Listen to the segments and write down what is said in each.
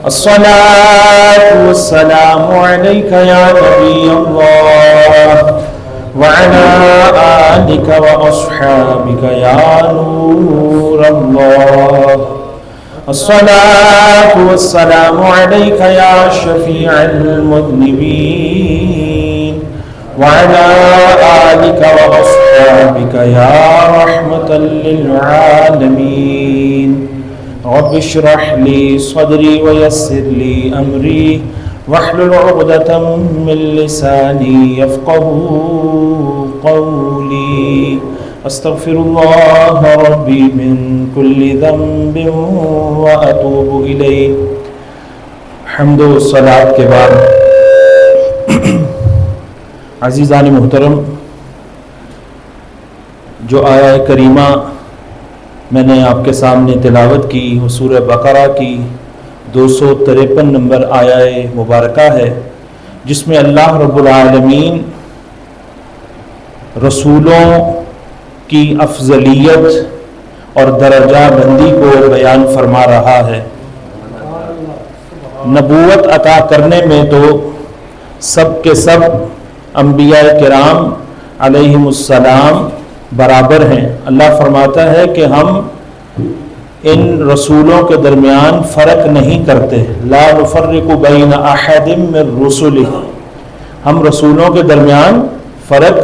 الصلاة والسلام عليك يا نبي الله وعلى آلك وأصحابك يا نور الله. الصلاة والسلام عليك يا شفيع المذنبين وعلى آلك وأصحابك يا رحمة للعالمين. رب اشرح لي صدري ويسر لي أمري واحلل عقدة من لساني يفقهوا قولي. استغفر الله ربي من كل ذنب وأتوب إليه. حمد و صلاة کے بعد عزیزان محترم، جو آیہ کریمہ میں نے آپ کے سامنے تلاوت کی وہ سورہ بقرہ کی 253 نمبر آیہ مبارکہ ہے، جس میں اللہ رب العالمین رسولوں کی افضلیت اور درجہ بندی کو بیان فرما رہا ہے. نبوت عطا کرنے میں تو سب کے سب انبیاء کرام علیہم السلام برابر ہیں. اللہ فرماتا ہے کہ ہم ان رسولوں کے درمیان فرق نہیں کرتے. لا نفرق بین احد من رسلہ، ہم رسولوں کے درمیان فرق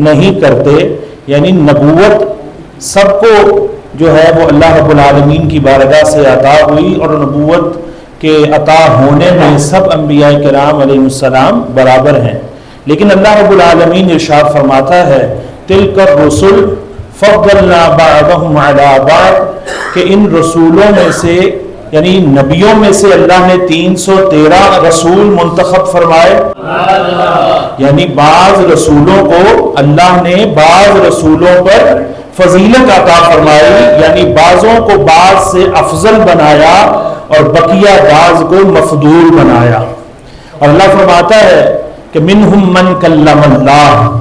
نہیں کرتے. یعنی نبوت سب کو جو ہے وہ اللہ رب العالمین کی بارگاہ سے عطا ہوئی، اور نبوت کے عطا ہونے میں سب انبیاء کرام علیہ السلام برابر ہیں. لیکن اللہ رب العالمین ارشاد فرماتا ہے تلک الرسل فضلنا بعضهم علی بعض، کہ ان رسولوں میں سے یعنی نبیوں میں سے اللہ نے 313 رسول منتخب فرمائے. یعنی بعض رسولوں کو اللہ نے بعض رسولوں پر فضیلت عطا فرمائی، یعنی بعضوں کو بعض سے افضل بنایا اور بقیہ بعض کو مفضول بنایا. اور اللہ فرماتا ہے کہ منہم من کلم اللہ،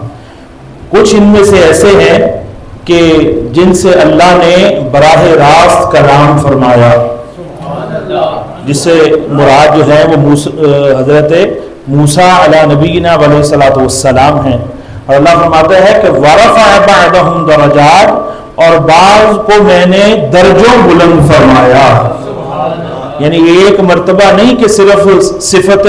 کچھ ان میں سے ایسے ہیں کہ جن سے اللہ نے براہ راست کلام فرمایا، جس سے مراد جو ہے وہ حضرت موسیٰ علیہ نبینا علیہ الصلوۃ والسلام ہیں. اور اللہ فرماتا ہے کہ ورفع بعضهم درجات، اور بعض کو میں نے درجوں بلند فرمایا. یعنی ایک مرتبہ نہیں کہ صرف صفت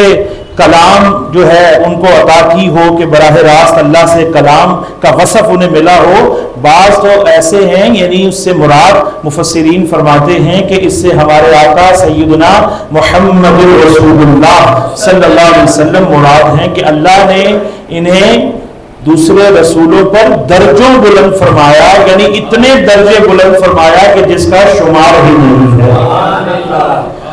کلام جو ہے ان کو عطا کی ہو کہ براہ راست اللہ سے کلام کا وصف انہیں ملا ہو. بعض تو ایسے ہیں، یعنی اس سے مراد مفسرین فرماتے ہیں کہ اس سے ہمارے آقا سیدنا محمد رسول اللہ صلی اللہ علیہ وسلم مراد ہیں کہ اللہ نے انہیں دوسرے رسولوں پر درجوں بلند فرمایا، یعنی اتنے درجے بلند فرمایا کہ جس کا شمار ہی نہیں ہے.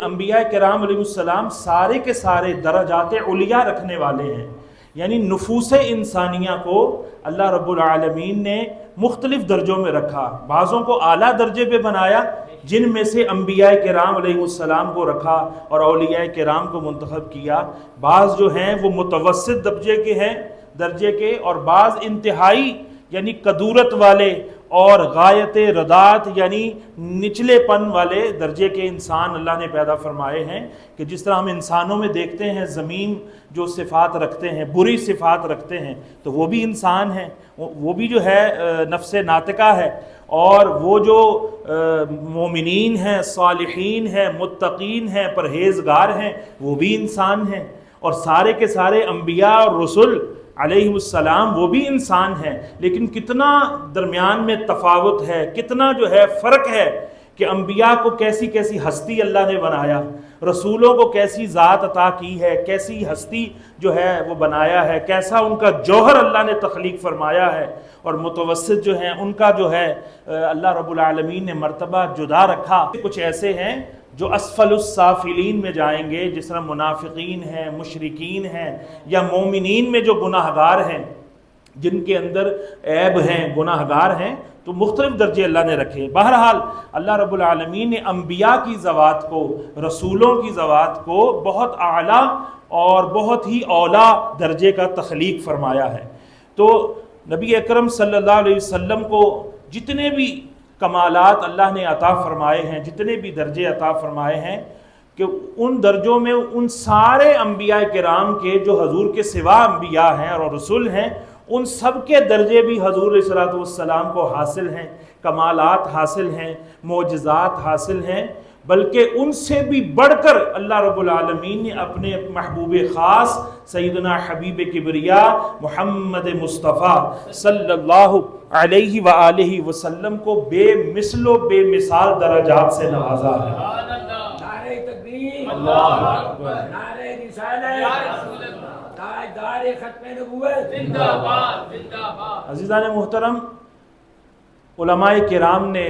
انبیاء کرام علیہ السلام سارے کے سارے درجات علیہ رکھنے والے ہیں. یعنی نفوس انسانیہ کو اللہ رب العالمین نے مختلف درجوں میں رکھا. بعضوں کو اعلیٰ درجے پہ بنایا جن میں سے انبیاء کرام علیہ السلام کو رکھا اور اولیاء کرام کو منتخب کیا. بعض جو ہیں وہ متوسط درجے کے اور بعض انتہائی یعنی کدورت والے اور غایت ردات یعنی نچلے پن والے درجے کے انسان اللہ نے پیدا فرمائے ہیں. کہ جس طرح ہم انسانوں میں دیکھتے ہیں زمین جو صفات رکھتے ہیں، بری صفات رکھتے ہیں، تو وہ بھی انسان ہیں، وہ بھی جو ہے نفس ناطقہ ہے. اور وہ جو مومنین ہیں، صالحین ہیں، متقین ہیں، پرہیزگار ہیں، وہ بھی انسان ہیں. اور سارے کے سارے انبیاء اور رسل علیہ السلام وہ بھی انسان ہیں. لیکن کتنا درمیان میں تفاوت ہے، کتنا جو ہے فرق ہے کہ انبیاء کو کیسی کیسی ہستی اللہ نے بنایا، رسولوں کو کیسی ذات عطا کی ہے، کیسی ہستی جو ہے وہ بنایا ہے، کیسا ان کا جوہر اللہ نے تخلیق فرمایا ہے. اور متوسط جو ہیں ان کا جو ہے اللہ رب العالمین نے مرتبہ جدا رکھا. کچھ ایسے ہیں جو اسفل السافلین میں جائیں گے، جس طرح منافقین ہیں، مشرکین ہیں، یا مومنین میں جو گناہ گار ہیں، جن کے اندر عیب ہیں، گناہ گار ہیں، تو مختلف درجے اللہ نے رکھے. بہرحال اللہ رب العالمین نے انبیاء کی ذوات کو، رسولوں کی ذوات کو بہت اعلیٰ اور بہت ہی اولیٰ درجے کا تخلیق فرمایا ہے. تو نبی اکرم صلی اللہ علیہ وسلم کو جتنے بھی کمالات اللہ نے عطا فرمائے ہیں، جتنے بھی درجے عطا فرمائے ہیں، کہ ان درجوں میں ان سارے انبیاء کرام کے جو حضور کے سوا انبیاء ہیں اور رسول ہیں، ان سب کے درجے بھی حضور علیہ الصلوۃ والسلام کو حاصل ہیں، کمالات حاصل ہیں، معجزات حاصل ہیں، بلکہ ان سے بھی بڑھ کر اللہ رب العالمین نے اپنے محبوب خاص سیدنا حبیب کبریا محمد مصطفیٰ صلی اللہ علیہ وآلہ وسلم کو بے مثل و بے مثال درجات سے نوازا ہے۔ نعرہ تکبیر، اللہ اکبر، نعرہ رسالت، تاجدار ختم نبوت، زندہ باد زندہ باد۔ عزیزان محترم، علماء کرام نے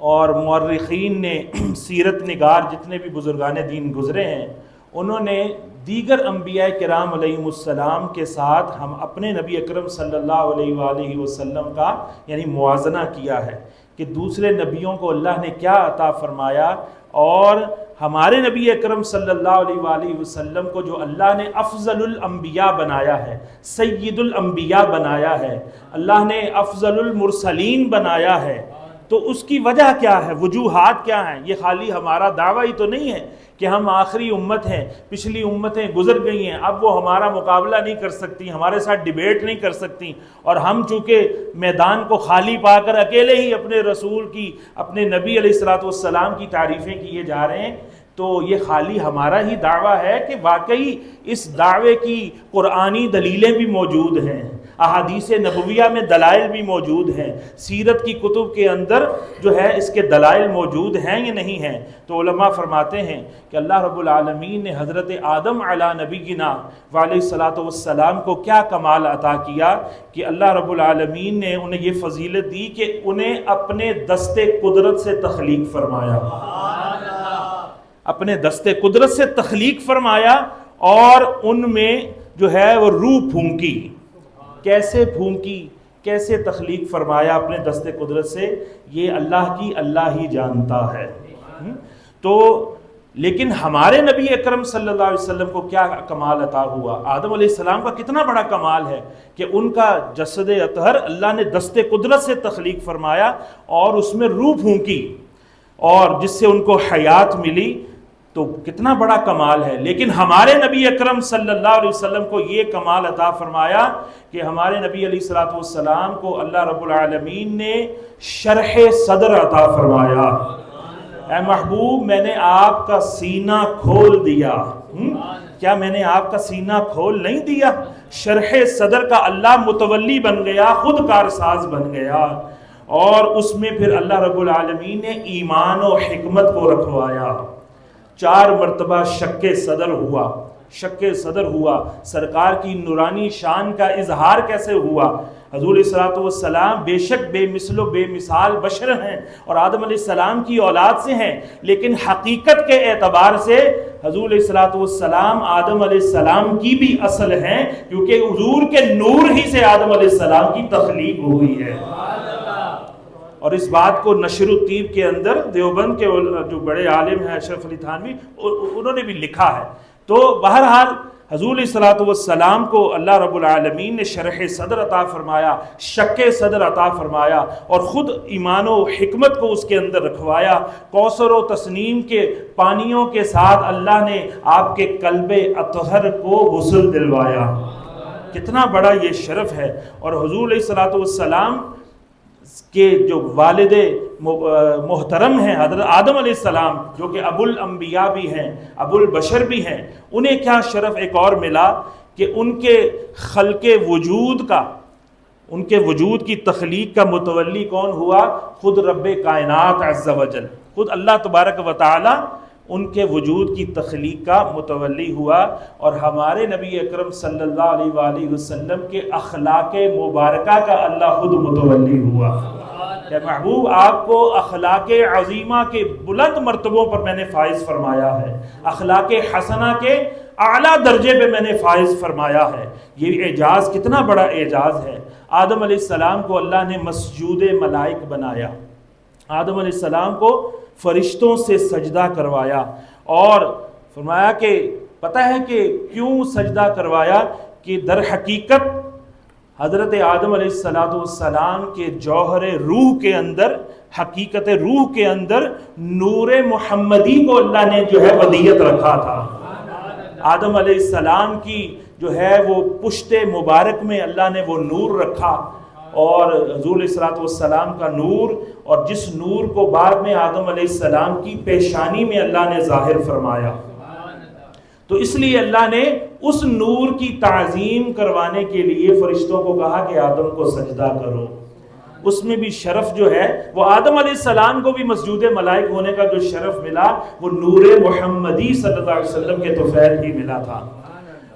اور مورخین نے، سیرت نگار جتنے بھی بزرگان دین گزرے ہیں، انہوں نے دیگر انبیاء کرام علیہم السلام کے ساتھ ہم اپنے نبی اکرم صلی اللہ علیہ وآلہ وسلم کا یعنی موازنہ کیا ہے کہ دوسرے نبیوں کو اللہ نے کیا عطا فرمایا، اور ہمارے نبی اکرم صلی اللہ علیہ وآلہ وسلم کو جو اللہ نے افضل الانبیاء بنایا ہے، سید الانبیاء بنایا ہے، اللہ نے افضل المرسلین بنایا ہے، تو اس کی وجہ کیا ہے، وجوہات کیا ہیں؟ یہ خالی ہمارا دعویٰ ہی تو نہیں ہے کہ ہم آخری امت ہیں، پچھلی امتیں گزر گئی ہیں، اب وہ ہمارا مقابلہ نہیں کر سکتی، ہمارے ساتھ ڈیبیٹ نہیں کر سکتی، اور ہم چونکہ میدان کو خالی پا کر اکیلے ہی اپنے رسول کی، اپنے نبی علیہ الصلوۃ والسلام کی تعریفیں کیے جا رہے ہیں، تو یہ خالی ہمارا ہی دعویٰ ہے کہ واقعی اس دعوے کی قرآنی دلیلیں بھی موجود ہیں، احادیث نبویہ میں دلائل بھی موجود ہیں، سیرت کی کتب کے اندر جو ہے اس کے دلائل موجود ہیں یا نہیں ہیں؟ تو علماء فرماتے ہیں کہ اللہ رب العالمین نے حضرت آدم علی نبینا علیہ الصلوۃ والسلام کو کیا کمال عطا کیا کہ اللہ رب العالمین نے انہیں یہ فضیلت دی کہ انہیں اپنے دست قدرت سے تخلیق فرمایا، اپنے دست قدرت سے تخلیق فرمایا، اور ان میں جو ہے وہ روح پھونکی۔ کیسے پھونکی، کیسے تخلیق فرمایا اپنے دست قدرت سے، یہ اللہ ہی جانتا ہے۔ تو لیکن ہمارے نبی اکرم صلی اللہ علیہ وسلم کو کیا کمال عطا ہوا؟ آدم علیہ السلام کا کتنا بڑا کمال ہے کہ ان کا جسد اطہر اللہ نے دست قدرت سے تخلیق فرمایا اور اس میں روح پھونکی، اور جس سے ان کو حیات ملی، تو کتنا بڑا کمال ہے۔ لیکن ہمارے نبی اکرم صلی اللہ علیہ وسلم کو یہ کمال عطا فرمایا کہ ہمارے نبی علیہ الصلوۃ والسلام کو اللہ رب العالمین نے شرح صدر عطا فرمایا۔ اے محبوب، میں نے آپ کا سینہ کھول دیا۔ کیا میں نے آپ کا سینہ کھول نہیں دیا؟ شرح صدر کا اللہ متولی بن گیا، خود کارساز بن گیا، اور اس میں پھر اللہ رب العالمین نے ایمان و حکمت کو رکھوایا۔ 4 مرتبہ شق صدر ہوا، شق صدر ہوا، سرکار کی نورانی شان کا اظہار کیسے ہوا؟ حضور علیہ الصلوۃ والسلام بے شک بے مثل و بے مثال بشر ہیں اور آدم علیہ السلام کی اولاد سے ہیں، لیکن حقیقت کے اعتبار سے حضور علیہ الصلوۃ والسلام آدم علیہ السلام کی بھی اصل ہیں، کیونکہ حضور کے نور ہی سے آدم علیہ السلام کی تخلیق ہوئی ہے۔ اور اس بات کو نشر الطیب کے اندر دیوبند کے جو بڑے عالم ہیں اشرف علی تھانوی، انہوں نے بھی لکھا ہے۔ تو بہرحال حضور علیہ الصلوۃ والسلام کو اللہ رب العالمین نے شرح صدر عطا فرمایا، شق صدر عطا فرمایا، اور خود ایمان و حکمت کو اس کے اندر رکھوایا۔ کوثر و تسنیم کے پانیوں کے ساتھ اللہ نے آپ کے قلب اطہر کو غسل دلوایا۔ کتنا بڑا یہ شرف ہے۔ اور حضور علیہ الصلوۃ والسلام کے جو والد محترم ہیں حضرت آدم علیہ السلام، جو کہ ابو الانبیاء بھی ہیں، ابو البشر بھی ہیں، انہیں کیا شرف ایک اور ملا کہ ان کے خلق وجود کا، ان کے وجود کی تخلیق کا متولی کون ہوا؟ خود رب کائنات عز و جل، خود اللہ تبارک و تعالی ان کے وجود کی تخلیق کا متولی ہوا۔ اور ہمارے نبی اکرم صلی اللہ علیہ وآلہ وسلم کے اخلاق مبارکہ کا اللہ خود متولی ہوا۔ کہ محبوب، آپ کو اخلاق عظیمہ کے بلند مرتبوں پر میں نے فائز فرمایا ہے، اخلاق حسنہ کے اعلیٰ درجے پہ میں نے فائز فرمایا ہے۔ یہ اعجاز کتنا بڑا اعجاز ہے۔ آدم علیہ السلام کو اللہ نے مسجود ملائک بنایا، آدم علیہ السلام کو فرشتوں سے سجدہ کروایا، اور فرمایا کہ پتہ ہے کہ کیوں سجدہ کروایا؟ کہ در حقیقت حضرت آدم علیہ السلام کے جوہر روح کے اندر حقیقت روح کے اندر نور محمدی کو اللہ نے جو ہے ودیت رکھا تھا. آدم علیہ السلام کی جو ہے وہ پشت مبارک میں اللہ نے وہ نور رکھا، اور حضور علیہ الصلوۃ والسلام کا نور، اور جس نور کو بعد میں آدم علیہ السلام کی پیشانی میں اللہ نے ظاہر فرمایا. تو اس لیے اللہ نے اس نور کی تعظیم کروانے کے لیے فرشتوں کو کہا کہ آدم کو سجدہ کرو. اس میں بھی شرف جو ہے وہ آدم علیہ السلام کو بھی مسجود ملائک ہونے کا جو شرف ملا وہ نور محمدی صلی اللہ علیہ وسلم کے طفیل ہی ملا تھا.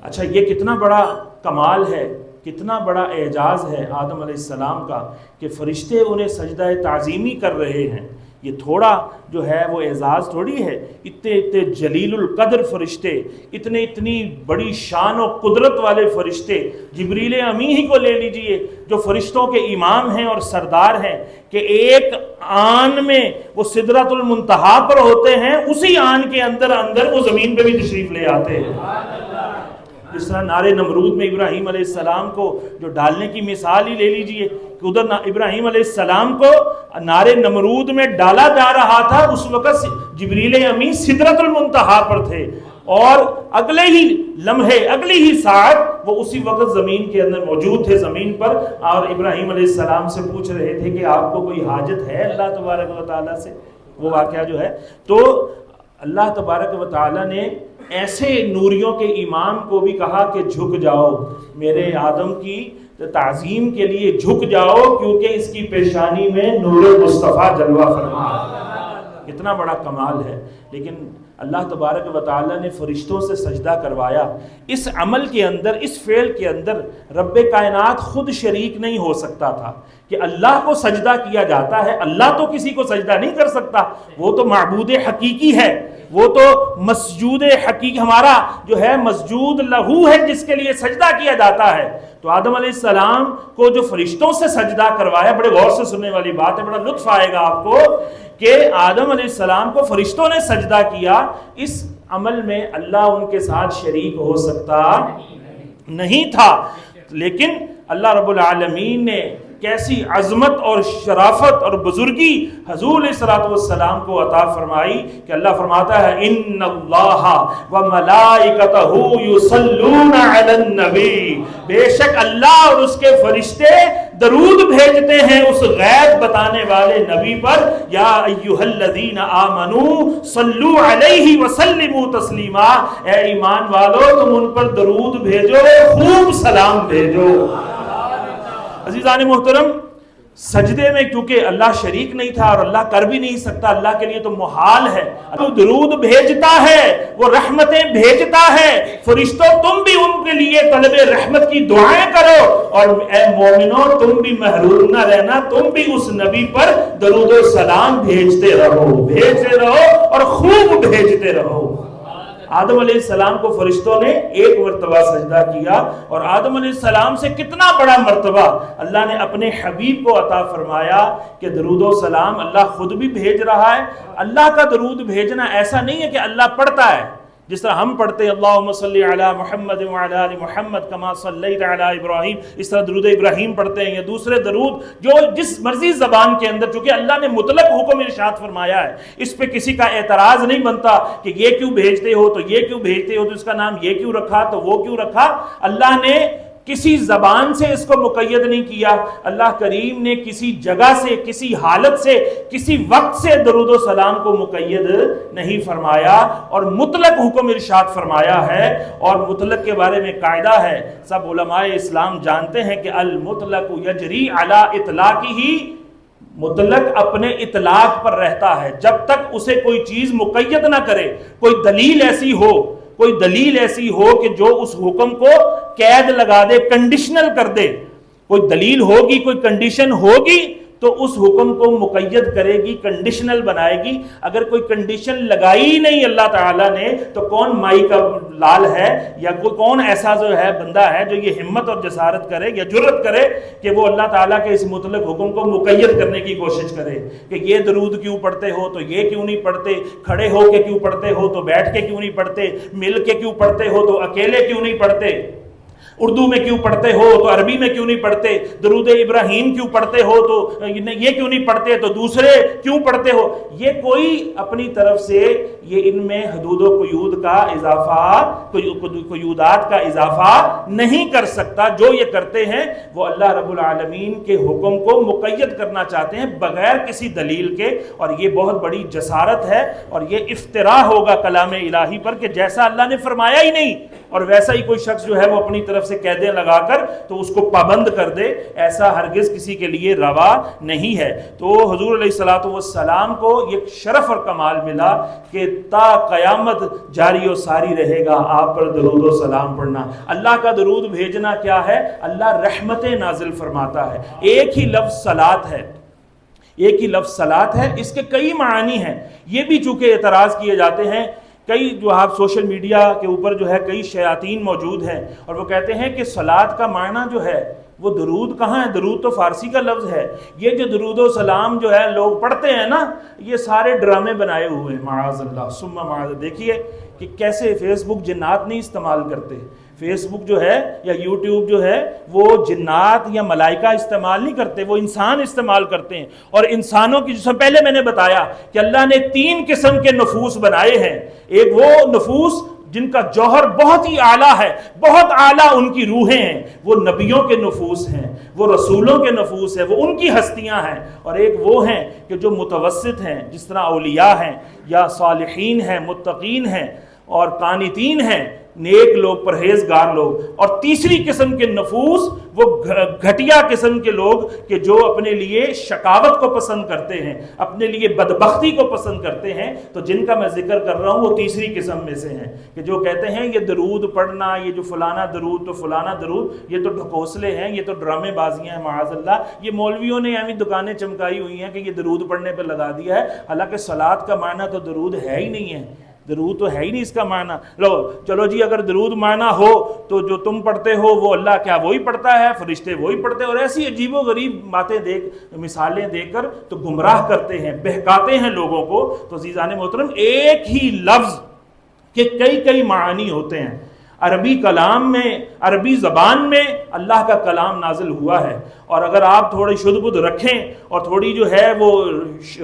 اچھا، یہ کتنا بڑا کمال ہے، کتنا بڑا اعجاز ہے آدم علیہ السلام کا کہ فرشتے انہیں سجدہ تعظیمی کر رہے ہیں. یہ تھوڑا جو ہے وہ اعزاز تھوڑی ہے. اتنے جلیل القدر فرشتے، اتنی بڑی شان و قدرت والے فرشتے، جبریل امی ہی کو لے لیجئے جو فرشتوں کے امام ہیں اور سردار ہیں، کہ ایک آن میں وہ سدرۃ المنتہا پر ہوتے ہیں، اسی آن کے اندر وہ زمین پہ بھی تشریف لے آتے ہیں. جس طرح نارے نمرود میں ابراہیم علیہ السلام کو جو ڈالنے کی مثال ہی لے لیجئے کہ ادھر ابراہیم علیہ السلام کو نارے نمرود میں ڈالا جا رہا تھا، اس وقت جبریل امی سدرۃ المنتہا پر تھے، اور اگلے ہی لمحے، اگلی ہی ساعت وہ اسی وقت زمین کے اندر موجود تھے، زمین پر، اور ابراہیم علیہ السلام سے پوچھ رہے تھے کہ آپ کو کوئی حاجت ہے اللہ تبارک و تعالیٰ سے. وہ واقعہ جو ہے، تو اللہ تبارک و تعالیٰ نے ایسے نوریوں کے امام کو بھی کہا کہ جھک جاؤ، میرے آدم کی تعظیم کے لیے جھک جاؤ، کیونکہ اس کی پیشانی میں نور مصطفیٰ جلوہ فرما. کتنا بڑا کمال ہے. لیکن اللہ تبارک و تعالیٰ نے فرشتوں سے سجدہ کروایا. اس عمل کے اندر، اس فعل کے اندر رب کائنات خود شریک نہیں ہو سکتا تھا کہ اللہ کو سجدہ کیا جاتا ہے. اللہ تو کسی کو سجدہ نہیں کر سکتا، وہ تو معبود حقیقی ہے، وہ تو مسجود حقیقی، ہمارا جو ہے مسجود لہو ہے جس کے لیے سجدہ کیا جاتا ہے. تو آدم علیہ السلام کو جو فرشتوں سے سجدہ کروایا، بڑے غور سے سننے والی بات ہے، بڑا لطف آئے گا آپ کو کہ آدم علیہ السلام کو فرشتوں نے سجدہ کیا. اس عمل میں اللہ ان کے ساتھ شریک ہو سکتا نہیں تھا، لیکن اللہ رب العالمین نے کیسی عظمت اور شرافت اور بزرگی حضور علیہ الصلوۃ والسلام کو عطا فرمائی کہ اللہ فرماتا ہے ان اللہ وملائکتہ یصلون علی النبی، بے شک اللہ اور اس کے فرشتے درود بھیجتے ہیں اس غیب بتانے والے نبی پر. یا ایھا الذین آمنوا صلوا علیہ وسلموا تسلیما، اے ایمان والو تم ان پر درود بھیجو، خوب سلام بھیجو. عزیزان محترم، سجدے میں کیونکہ اللہ شریک نہیں تھا اور اللہ کر بھی نہیں سکتا، اللہ کے لیے تو محال ہے. تو درود بھیجتا ہے، وہ رحمتیں بھیجتا ہے. فرشتوں تم بھی ان کے لیے طلب رحمت کی دعائیں کرو، اور اے مومنوں تم بھی محروم نہ رہنا، تم بھی اس نبی پر درود و سلام بھیجتے رہو اور خوب بھیجتے رہو. آدم علیہ السلام کو فرشتوں نے ایک مرتبہ سجدہ کیا، اور آدم علیہ السلام سے کتنا بڑا مرتبہ اللہ نے اپنے حبیب کو عطا فرمایا کہ درود و سلام اللہ خود بھی بھیج رہا ہے. اللہ کا درود بھیجنا ایسا نہیں ہے کہ اللہ پڑھتا ہے، جس طرح ہم پڑھتے ہیں اللہم صلی علی محمد وعلی آل محمد کما صلیت علی ابراہیم، اس طرح درود ابراہیم پڑھتے ہیں یا دوسرے درود جو جس مرضی زبان کے اندر، چونکہ اللہ نے مطلق حکم ارشاد فرمایا ہے، اس پہ کسی کا اعتراض نہیں بنتا کہ یہ کیوں بھیجتے ہو، تو یہ کیوں بھیجتے ہو، تو اس کا نام یہ کیوں رکھا، تو وہ کیوں رکھا. اللہ نے کسی زبان سے اس کو مقید نہیں کیا. اللہ کریم نے کسی جگہ سے، کسی حالت سے، کسی وقت سے درود و سلام کو مقید نہیں فرمایا، اور مطلق حکم ارشاد فرمایا ہے. اور مطلق کے بارے میں قاعدہ ہے، سب علماء اسلام جانتے ہیں کہ المطلق یجری علی اطلاقہ، مطلق اپنے اطلاق پر رہتا ہے جب تک اسے کوئی چیز مقید نہ کرے. کوئی دلیل ایسی ہو کہ جو اس حکم کو قید لگا دے، کنڈیشنل کر دے. کوئی دلیل ہوگی، کوئی کنڈیشن ہوگی تو اس حکم کو مقید کرے گی، کنڈیشنل بنائے گی. اگر کوئی کنڈیشن لگائی نہیں اللہ تعالیٰ نے تو کون مائی کا لال ہے، یا کون ایسا جو ہے بندہ ہے جو یہ ہمت اور جسارت کرے یا جرت کرے کہ وہ اللہ تعالیٰ کے اس مطلق حکم کو مقید کرنے کی کوشش کرے کہ یہ درود کیوں پڑھتے ہو، تو یہ کیوں نہیں پڑھتے، کھڑے ہو کے کیوں پڑھتے ہو، تو بیٹھ کے کیوں نہیں پڑھتے، مل کے کیوں پڑھتے ہو، تو اکیلے کیوں نہیں پڑھتے. اردو میں کیوں پڑھتے ہو تو عربی میں کیوں نہیں پڑھتے, درود ابراہیم کیوں پڑھتے ہو تو یہ کیوں نہیں پڑھتے تو دوسرے کیوں پڑھتے ہو. یہ کوئی اپنی طرف سے یہ ان میں حدود و قیود کا اضافہ, قیودات کا اضافہ نہیں کر سکتا. جو یہ کرتے ہیں وہ اللہ رب العالمین کے حکم کو مقید کرنا چاہتے ہیں بغیر کسی دلیل کے, اور یہ بہت بڑی جسارت ہے اور یہ افتراء ہوگا کلام الہی پر کہ جیسا اللہ نے فرمایا ہی نہیں اور ویسا ہی کوئی شخص جو ہے وہ اپنی طرف سے قیدیں لگا کر تو اس کو پابند کر دے. ایسا ہرگز کسی کے لیے روا نہیں ہے. تو حضور علیہ الصلوۃ والسلام کو یہ شرف اور کمال ملا کہ تا قیامت جاری و ساری رہے گا آپ پر درود و سلام پڑھنا. اللہ کا درود بھیجنا کیا ہے؟ اللہ رحمتیں نازل فرماتا ہے. ایک ہی لفظ صلاۃ ہے, ایک ہی لفظ صلاۃ ہے, اس کے کئی معانی ہیں. یہ بھی چونکہ اعتراض کیے جاتے ہیں, کئی جو آپ سوشل میڈیا کے اوپر جو ہے کئی شیاطین موجود ہیں اور وہ کہتے ہیں کہ صلاۃ کا معنی جو ہے وہ درود کہاں ہے, درود تو فارسی کا لفظ ہے. یہ جو درود و سلام جو ہے لوگ پڑھتے ہیں نا, یہ سارے ڈرامے بنائے ہوئے ہیں معاذ اللہ ثم معاذ. دیکھیے کہ کیسے فیس بک جنات نہیں استعمال کرتے, فیس بک جو ہے یا یوٹیوب جو ہے وہ جنات یا ملائکہ استعمال نہیں کرتے, وہ انسان استعمال کرتے ہیں. اور انسانوں کی جس سے پہلے میں نے بتایا کہ اللہ نے 3 قسم کے نفوس بنائے ہیں. ایک وہ نفوس جن کا جوہر بہت ہی اعلیٰ ہے, بہت اعلیٰ ان کی روحیں ہیں, وہ نبیوں کے نفوس ہیں, وہ رسولوں کے نفوس ہیں, وہ ان کی ہستیاں ہیں. اور ایک وہ ہیں کہ جو متوسط ہیں, جس طرح اولیاء ہیں یا صالحین ہیں, متقین ہیں اور قانتین ہیں, نیک لوگ, پرہیزگار لوگ. اور تیسری قسم کے نفوس وہ گھٹیا قسم کے لوگ کہ جو اپنے لیے شقاوت کو پسند کرتے ہیں, اپنے لیے بدبختی کو پسند کرتے ہیں. تو جن کا میں ذکر کر رہا ہوں وہ تیسری قسم میں سے ہیں کہ جو کہتے ہیں یہ درود پڑھنا, یہ جو فلانا درود تو فلانا درود, یہ تو ڈھکوسلے ہیں, یہ تو ڈرامے بازیاں ہیں معاذ اللہ. یہ مولویوں نے ایویں دکانیں چمکائی ہوئی ہیں کہ یہ درود پڑھنے پہ لگا دیا ہے, حالانکہ صلاۃ کا معنی تو درود ہے ہی نہیں ہے, درود تو ہے ہی نہیں اس کا معنی. لو چلو جی اگر درود معنی ہو تو جو تم پڑھتے ہو وہ اللہ کیا وہی پڑھتا ہے, فرشتے وہی پڑھتے ہیں, اور ایسی عجیب و غریب باتیں مثالیں دے کر تو گمراہ کرتے ہیں, بہکاتے ہیں لوگوں کو. تو عزیزان محترم, ایک ہی لفظ کے کئی معانی ہوتے ہیں. عربی کلام میں, عربی زبان میں اللہ کا کلام نازل ہوا ہے, اور اگر آپ تھوڑی شد بدھ رکھیں اور تھوڑی جو ہے وہ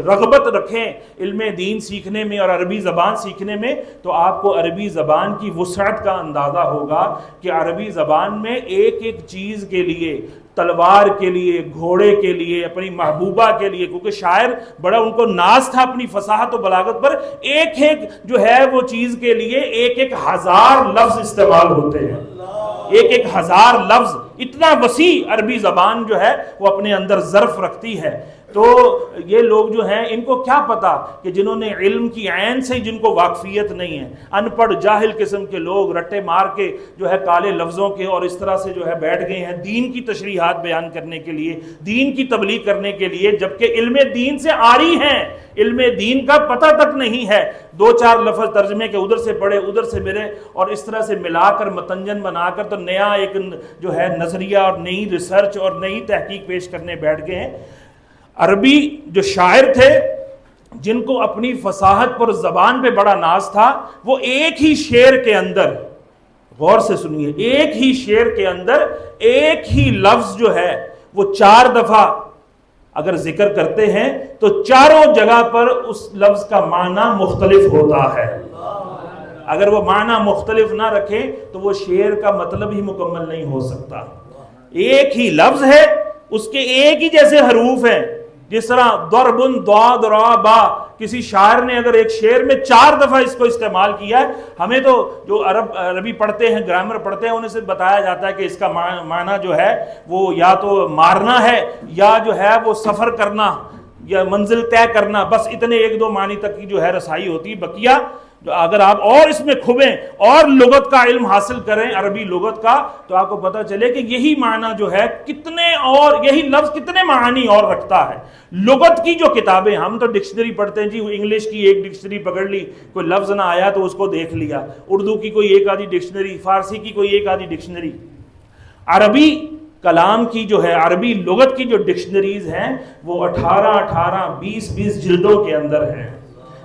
رغبت رکھیں علم دین سیکھنے میں اور عربی زبان سیکھنے میں, تو آپ کو عربی زبان کی وسعت کا اندازہ ہوگا کہ عربی زبان میں ایک ایک چیز کے لیے, تلوار کے لیے, گھوڑے کے لیے, اپنی محبوبہ کے لیے, کیونکہ شاعر بڑا ان کو ناز تھا اپنی فصاحت و بلاغت پر, ایک ایک جو ہے وہ چیز کے لیے 1,000 لفظ استعمال ہوتے ہیں, 1,000 لفظ. اتنا وسیع عربی زبان جو ہے وہ اپنے اندر ظرف رکھتی ہے. تو یہ لوگ جو ہیں ان کو کیا پتا کہ جنہوں نے علم کی عین سے جن کو واقفیت نہیں ہے, ان پڑھ جاہل قسم کے لوگ رٹے مار کے جو ہے کالے لفظوں کے اور اس طرح سے جو ہے بیٹھ گئے ہیں دین کی تشریحات بیان کرنے کے لیے, دین کی تبلیغ کرنے کے لیے, جبکہ علم دین سے عاری ہیں, علم دین کا پتہ تک نہیں ہے. 2-4 لفظ ترجمے کے ادھر سے پڑھے ادھر سے ملے اور اس طرح سے ملا کر متنجن بنا کر تو نیا ایک جو ہے نظریہ اور نئی ریسرچ اور نئی تحقیق پیش کرنے بیٹھ گئے ہیں. عربی جو شاعر تھے جن کو اپنی فصاحت پر زبان پہ بڑا ناز تھا, وہ ایک ہی شعر کے اندر, غور سے سنیے, ایک ہی شعر کے اندر ایک ہی لفظ جو ہے وہ 4 دفعہ اگر ذکر کرتے ہیں تو چاروں جگہ پر اس لفظ کا معنی مختلف ہوتا ہے. اگر وہ معنی مختلف نہ رکھے تو وہ شعر کا مطلب ہی مکمل نہیں ہو سکتا. ایک ہی لفظ ہے, اس کے ایک ہی جیسے حروف ہیں, جس طرح ضربن ضاد را با, کسی شاعر نے اگر ایک شعر میں 4 دفعہ اس کو استعمال کیا ہے. ہمیں تو جو عربی پڑھتے ہیں, گرامر پڑھتے ہیں, انہیں سے بتایا جاتا ہے کہ اس کا معنی جو ہے وہ یا تو مارنا ہے یا جو ہے وہ سفر کرنا یا منزل طے کرنا, بس اتنے 1-2 معنی تک کی جو ہے رسائی ہوتی. بقیہ اگر آپ اور اس میں کھبیں اور لغت کا علم حاصل کریں, عربی لغت کا, تو آپ کو پتہ چلے کہ یہی معنی جو ہے کتنے اور یہی لفظ کتنے معانی اور رکھتا ہے. لغت کی جو کتابیں, ہم تو ڈکشنری پڑھتے ہیں جی, انگلش کی ایک ڈکشنری پکڑ لی, کوئی لفظ نہ آیا تو اس کو دیکھ لیا, اردو کی کوئی 1 آدھی ڈکشنری, فارسی کی کوئی 1 آدھی ڈکشنری. عربی کلام کی جو ہے, عربی لغت کی جو ڈکشنریز ہیں وہ 18, 20 جلدوں کے اندر ہیں.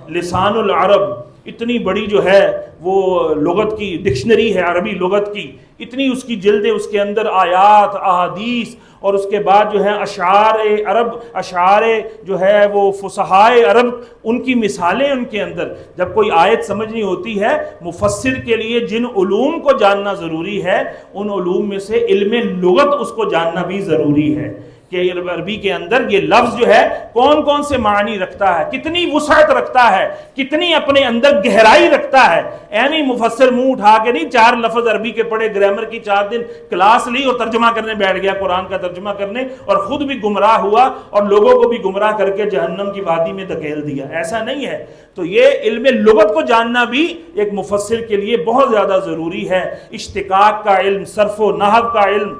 لسان العرب اتنی بڑی جو ہے وہ لغت کی ڈکشنری ہے عربی لغت کی، اتنی اس کی جلدیں، اس کے اندر آیات، احادیث، اور اس کے بعد جو ہے اشعار عرب، اشعار جو ہے وہ فصحائے عرب، ان کی مثالیں ان کے اندر. جب کوئی آیت سمجھنی ہوتی ہے، مفسر کے لیے جن علوم کو جاننا ضروری ہے، ان علوم میں سے علم لغت اس کو جاننا بھی ضروری ہے کہ عربی کے اندر یہ لفظ جو ہے کون کون سے معنی رکھتا ہے، کتنی وسعت رکھتا ہے، کتنی اپنے اندر گہرائی رکھتا ہے. یعنی مفسر منہ اٹھا کے نہیں 4 لفظ عربی کے پڑھے، گرامر کی 4 دن کلاس لی اور ترجمہ کرنے بیٹھ گیا، قرآن کا ترجمہ کرنے، اور خود بھی گمراہ ہوا اور لوگوں کو بھی گمراہ کر کے جہنم کی وادی میں دھکیل دیا. ایسا نہیں ہے. تو یہ علم لغت کو جاننا بھی ایک مفسر کے لیے بہت زیادہ ضروری ہے. اشتقاق کا علم، صرف و نحو کا علم،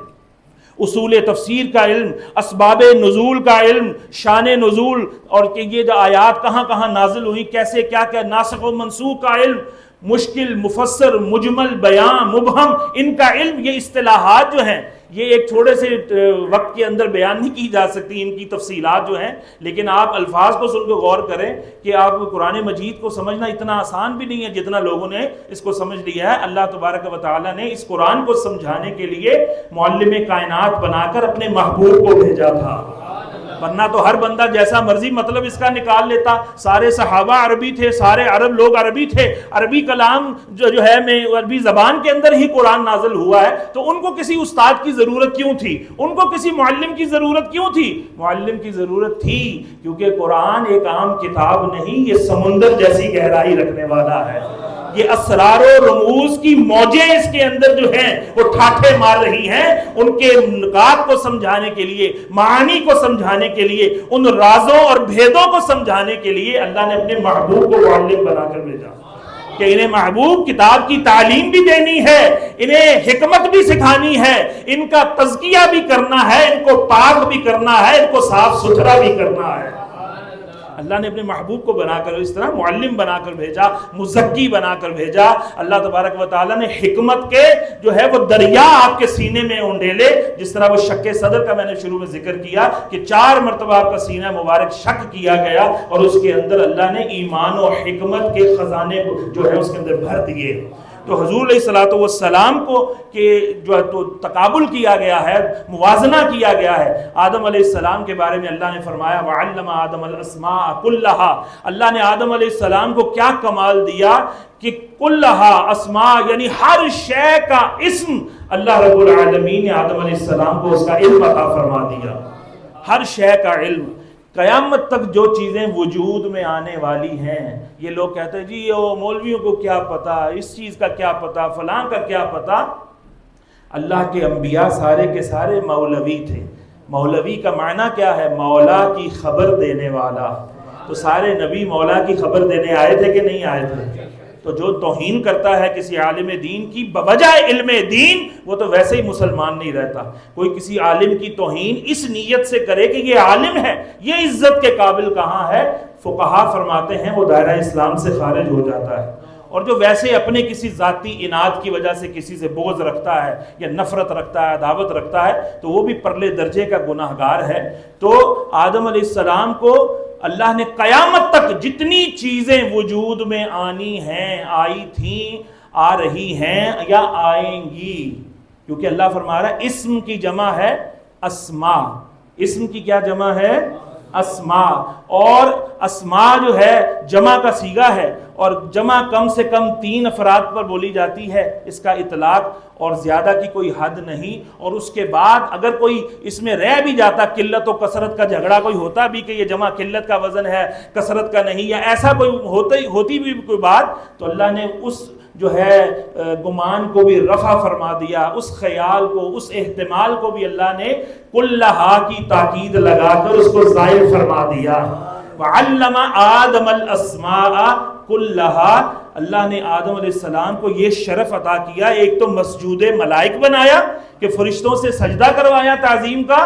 اصول تفسیر کا علم، اسباب نزول کا علم، شان نزول، اور کہ یہ جو آیات کہاں کہاں نازل ہوئی، کیسے کیا کیا، ناسخ و منسوخ کا علم، مشکل، مفسر، مجمل، بیان، مبہم، ان کا علم. یہ اصطلاحات جو ہیں یہ ایک چھوٹے سے وقت کے اندر بیان نہیں کی جا سکتی، ان کی تفصیلات جو ہیں. لیکن آپ الفاظ کو سن کے غور کریں کہ آپ قرآن مجید کو سمجھنا اتنا آسان بھی نہیں ہے جتنا لوگوں نے اس کو سمجھ لیا ہے. اللہ تبارک و تعالیٰ نے اس قرآن کو سمجھانے کے لیے معلم کائنات بنا کر اپنے محبوب کو بھیجا تھا، ورنہ تو ہر بندہ جیسا مرضی مطلب اس کا نکال لیتا. سارے صحابہ عربی تھے، سارے عرب لوگ عربی تھے، عربی کلام جو ہے میں عربی زبان کے اندر ہی قرآن نازل ہوا ہے. تو ان کو کسی استاد کی ضرورت کیوں تھی؟ ان کو کسی معلم کی ضرورت کیوں تھی؟ معلم کی ضرورت تھی کیونکہ قرآن ایک عام کتاب نہیں، یہ سمندر جیسی گہرائی رکھنے والا ہے. یہ اسرار و رموز کی موجیں اس کے اندر جو ہیں وہ ٹھاٹھے مار رہی ہیں. ان کے نکات کو سمجھانے کے لیے، معانی کو سمجھانے کے لیے، ان رازوں اور بھیدوں کو سمجھانے کے لیے اللہ نے اپنے محبوب کو معلم بنا کر بھیجا کہ انہیں محبوب کتاب کی تعلیم بھی دینی ہے، انہیں حکمت بھی سکھانی ہے، ان کا تزکیہ بھی کرنا ہے، ان کو پاک بھی کرنا ہے، ان کو صاف ستھرا بھی کرنا ہے. اللہ نے اپنے محبوب کو بنا کر اس طرح معلم بنا کر بھیجا، مزکی بنا کر بھیجا. اللہ تبارک و تعالیٰ نے حکمت کے جو ہے وہ دریا آپ کے سینے میں اونڈیلے، جس طرح وہ شک صدر کا میں نے شروع میں ذکر کیا کہ 4 مرتبہ آپ کا سینہ مبارک شک کیا گیا اور اس کے اندر اللہ نے ایمان و حکمت کے خزانے جو ہے اس کے اندر بھر دیے. تو حضور علیہ الصلوۃ والسلام کو کہ جو ہے تو تقابل کیا گیا ہے، موازنہ کیا گیا ہے. آدم علیہ السلام کے بارے میں اللہ نے فرمایا وَعَلَّمَ آدَمَ الْأَسْمَاءَ كُلَّهَا. اللہ نے آدم علیہ السلام کو کیا کمال دیا کہ کلہا اسماء، یعنی ہر شے کا اسم اللہ رب العالمین نے آدم علیہ السلام کو اس کا علم عطا فرما دیا. ہر شے کا علم. قیامت تک جو چیزیں وجود میں آنے والی ہیں، یہ لوگ کہتے ہیں جی وہ مولویوں کو کیا پتا، اس چیز کا کیا پتا، فلاں کا کیا پتا. اللہ کے انبیاء سارے کے سارے مولوی تھے. مولوی کا معنی کیا ہے؟ مولا کی خبر دینے والا. تو سارے نبی مولا کی خبر دینے آئے تھے کہ نہیں آئے تھے؟ تو جو توہین کرتا ہے کسی عالم دین کی بوجہ علم دین، وہ تو ویسے ہی مسلمان نہیں رہتا. کوئی کسی عالم کی توہین اس نیت سے کرے کہ یہ عالم ہے، یہ عزت کے قابل کہاں ہے، فقہا فرماتے ہیں وہ دائرہ اسلام سے خارج ہو جاتا ہے. اور جو ویسے اپنے کسی ذاتی اناد کی وجہ سے کسی سے بغض رکھتا ہے یا نفرت رکھتا ہے، عداوت رکھتا ہے، تو وہ بھی پرلے درجے کا گناہگار ہے. تو آدم علیہ السلام کو اللہ نے قیامت تک جتنی چیزیں وجود میں آنی ہیں، آئی تھیں، آ رہی ہیں یا آئیں گی، کیونکہ اللہ فرما رہا ہے اسم کی جمع ہے اسماء. اسم کی کیا جمع ہے؟ اسماء. اور اسماء جو ہے جمع کا صیغہ ہے، اور جمع کم سے کم 3 افراد پر بولی جاتی ہے، اس کا اطلاق، اور زیادہ کی کوئی حد نہیں. اور اس کے بعد اگر کوئی اس میں رہ بھی جاتا، قلت و کثرت کا جھگڑا کوئی ہوتا بھی کہ یہ جمع قلت کا وزن ہے کثرت کا نہیں، یا ایسا کوئی ہوتی بھی کوئی بات، تو اللہ نے اس جو ہے گمان کو بھی رفع فرما دیا، اس خیال کو، اس احتمال کو بھی اللہ نے کلہا کی تاکید لگا کر اس کو ظاہر فرما دیا. وَعَلَّمَ آدَمَ الْأَسْمَاءَ كُلَّهَا. اللہ نے آدم علیہ السلام کو یہ شرف عطا کیا، ایک تو مسجود ملائک بنایا کہ فرشتوں سے سجدہ کروایا تعظیم کا.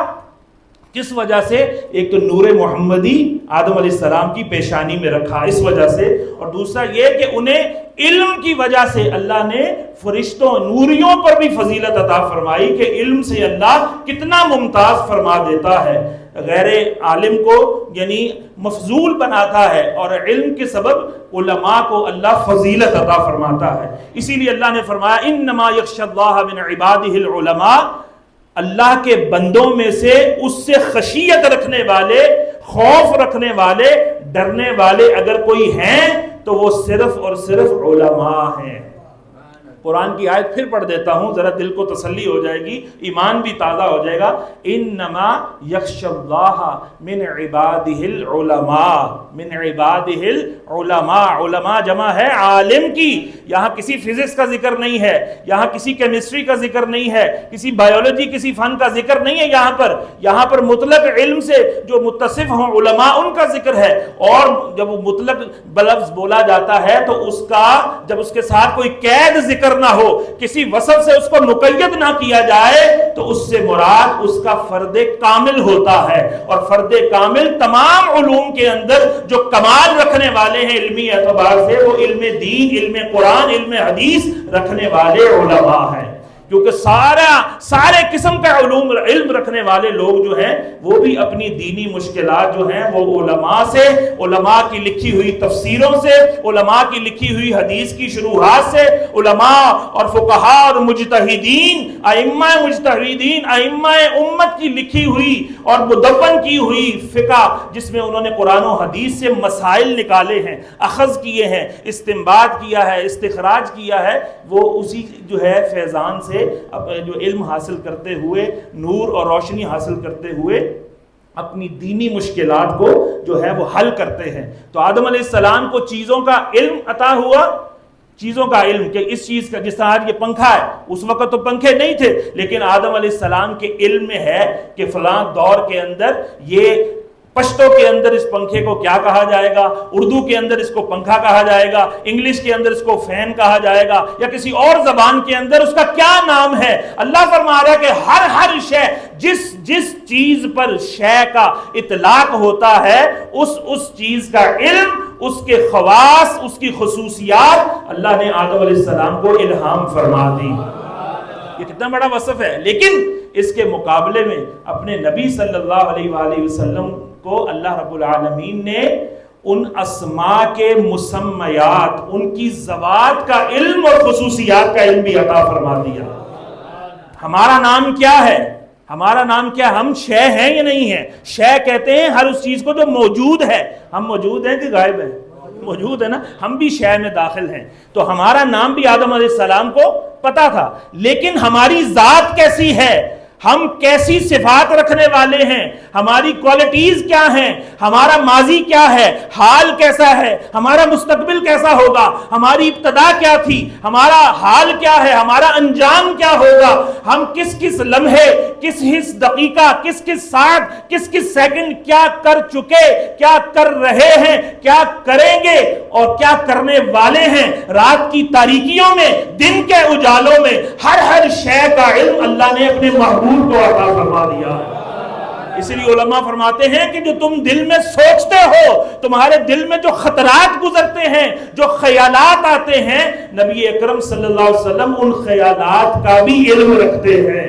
کس وجہ سے؟ ایک تو نور محمدی آدم علیہ السلام کی پیشانی میں رکھا اس وجہ سے، اور دوسرا یہ کہ انہیں علم کی وجہ سے اللہ نے فرشتوں نوریوں پر بھی فضیلت عطا فرمائی کہ علم سے اللہ کتنا ممتاز فرما دیتا ہے. غیر عالم کو یعنی مفضول بناتا ہے، اور علم کے سبب علماء کو اللہ فضیلت عطا فرماتا ہے۔ اسی لیے اللہ نے فرمایا انما یخشی اللہ من عبادہ العلماء، اللہ کے بندوں میں سے اس سے خشیت رکھنے والے، خوف رکھنے والے، ڈرنے والے اگر کوئی ہیں تو وہ صرف اور صرف علماء ہیں۔ قرآن کی آیت پھر پڑھ دیتا ہوں، ذرا دل کو تسلی ہو جائے گی، ایمان بھی تازہ ہو جائے گا۔ انما یخشی اللہ من عبادہ العلماء، من عبادہ العلماء، علماء جمع ہے عالم کی۔ یہاں کسی فزکس کا ذکر نہیں ہے، یہاں کسی کیمسٹری کا ذکر نہیں ہے، کسی بایولوجی کسی فن کا ذکر نہیں ہے، یہاں پر مطلق علم سے جو متصف ہوں علماء ان کا ذکر ہے۔ اور جب وہ مطلق بلفظ بولا جاتا ہے تو اس کا جب اس کے ساتھ کوئی قید ذکر نہ ہو، کسی وصف سے اس کو مقید نہ کیا جائے، تو اس سے مراد اس کا فرد کامل ہوتا ہے۔ اور فرد کامل تمام علوم کے اندر جو کمال رکھنے والے ہیں علمی اعتبار سے، وہ علم دین، علم قرآن، علم حدیث رکھنے والے علماء ہیں۔ کیونکہ سارے قسم کا علم رکھنے والے لوگ جو ہیں وہ بھی اپنی دینی مشکلات جو ہیں وہ علماء سے، علماء کی لکھی ہوئی تفسیروں سے، علماء کی لکھی ہوئی حدیث کی شروحات سے، علماء اور فقہاء اور مجتہدین، ائمہ مجتہدین، ائمہ امت کی لکھی ہوئی اور مدون کی ہوئی فقہ، جس میں انہوں نے قرآن و حدیث سے مسائل نکالے ہیں، اخذ کیے ہیں، استنباط کیا ہے، استخراج کیا ہے، وہ اسی جو ہے فیضان سے جو علم حاصل کرتے ہوئے، نور اور روشنی حاصل کرتے ہوئے اپنی دینی مشکلات کو جو ہے وہ حل کرتے ہیں۔ تو آدم علیہ السلام کو چیزوں کا علم عطا ہوا، چیزوں کا علم کہ اس چیز کا، جس طرح آج یہ پنکھا ہے، اس وقت تو پنکھے نہیں تھے، لیکن آدم علیہ السلام کے علم میں ہے کہ فلاں دور کے اندر یہ پشتو کے اندر اس پنکھے کو کیا کہا جائے گا، اردو کے اندر اس کو پنکھا کہا جائے گا، انگلش کے اندر اس کو فین کہا جائے گا، یا کسی اور زبان کے اندر اس کا کیا نام ہے۔ اللہ فرما رہا ہے کہ ہر شے، جس چیز پر شے کا اطلاق ہوتا ہے، اس چیز کا علم، اس کے خواص، اس کی خصوصیات اللہ نے آدم علیہ السلام کو الہام فرما دی۔ یہ کتنا بڑا وصف ہے، لیکن اس کے مقابلے میں اپنے نبی صلی اللہ علیہ وآلہ وسلم کو اللہ رب العالمین نے ان اسماء کے مسمیات، ان کی ذوات کا علم اور خصوصیات کا علم بھی عطا فرما دیا۔ ہمارا نام کیا ہے؟ ہمارا نام کیا ہے؟ ہم شے ہیں یا نہیں ہیں؟ شے کہتے ہیں ہر اس چیز کو جو موجود ہے۔ ہم موجود ہیں کہ غائب ہیں؟ موجود ہے نا، ہم بھی شے میں داخل ہیں۔ تو ہمارا نام بھی آدم علیہ السلام کو پتا تھا، لیکن ہماری ذات کیسی ہے، ہم کیسی صفات رکھنے والے ہیں، ہماری کوالٹیز کیا ہیں، ہمارا ماضی کیا ہے، حال کیسا ہے، ہمارا مستقبل کیسا ہوگا، ہماری ابتدا کیا تھی، ہمارا حال کیا ہے، ہمارا انجام کیا ہوگا، ہم کس لمحے، کس دقیقہ، کس ساعت، کس سیکنڈ کیا کر چکے، کیا کر رہے ہیں، کیا کریں گے اور کیا کرنے والے ہیں، رات کی تاریکیوں میں، دن کے اجالوں میں، ہر شے کا علم اللہ نے اپنے محبوب کو عطا فرما دیا۔ اس لیے علماء فرماتے ہیں کہ جو تم دل میں سوچتے ہو، تمہارے دل میں جو خطرات گزرتے ہیں، جو خیالات آتے ہیں، نبی اکرم صلی اللہ علیہ وسلم ان خیالات کا بھی علم رکھتے ہیں۔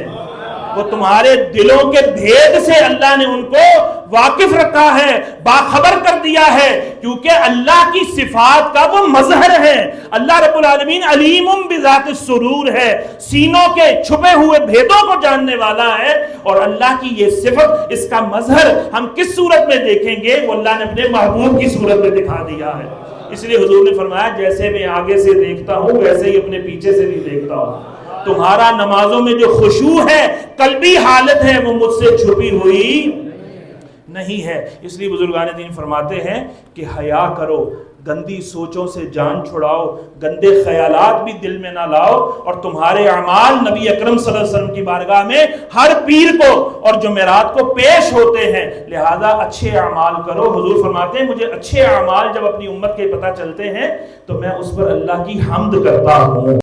وہ تمہارے دلوں کے بھید سے اللہ نے ان کو واقف رکھا ہے، باخبر کر دیا ہے، کیونکہ اللہ کی صفات کا وہ مظہر ہے۔ اللہ رب العالمین علیم بذات الصدور ہے، سینوں کے چھپے ہوئے بھیدوں کو جاننے والا ہے، اور اللہ کی یہ صفت، اس کا مظہر ہم کس صورت میں دیکھیں گے، وہ اللہ نے اپنے محبوب کی صورت میں دکھا دیا ہے۔ اس لیے حضور نے فرمایا جیسے میں آگے سے دیکھتا ہوں ویسے ہی اپنے پیچھے سے بھی دیکھتا ہوں۔ تمہارا نمازوں میں جو خشوع ہے، قلبی حالت ہے، وہ مجھ سے چھپی ہوئی نہیں ہے۔ اس لیے بزرگان دین فرماتے ہیں کہ حیا کرو، گندی سوچوں سے جان چھڑاؤ، گندے خیالات بھی دل میں نہ لاؤ، اور تمہارے اعمال نبی اکرم صلی اللہ علیہ وسلم کی بارگاہ میں ہر پیر کو اور جمعرات کو پیش ہوتے ہیں، لہذا اچھے اعمال کرو۔ حضور فرماتے ہیں مجھے اچھے اعمال جب اپنی امت کے پتہ چلتے ہیں تو میں اس پر اللہ کی حمد کرتا ہوں۔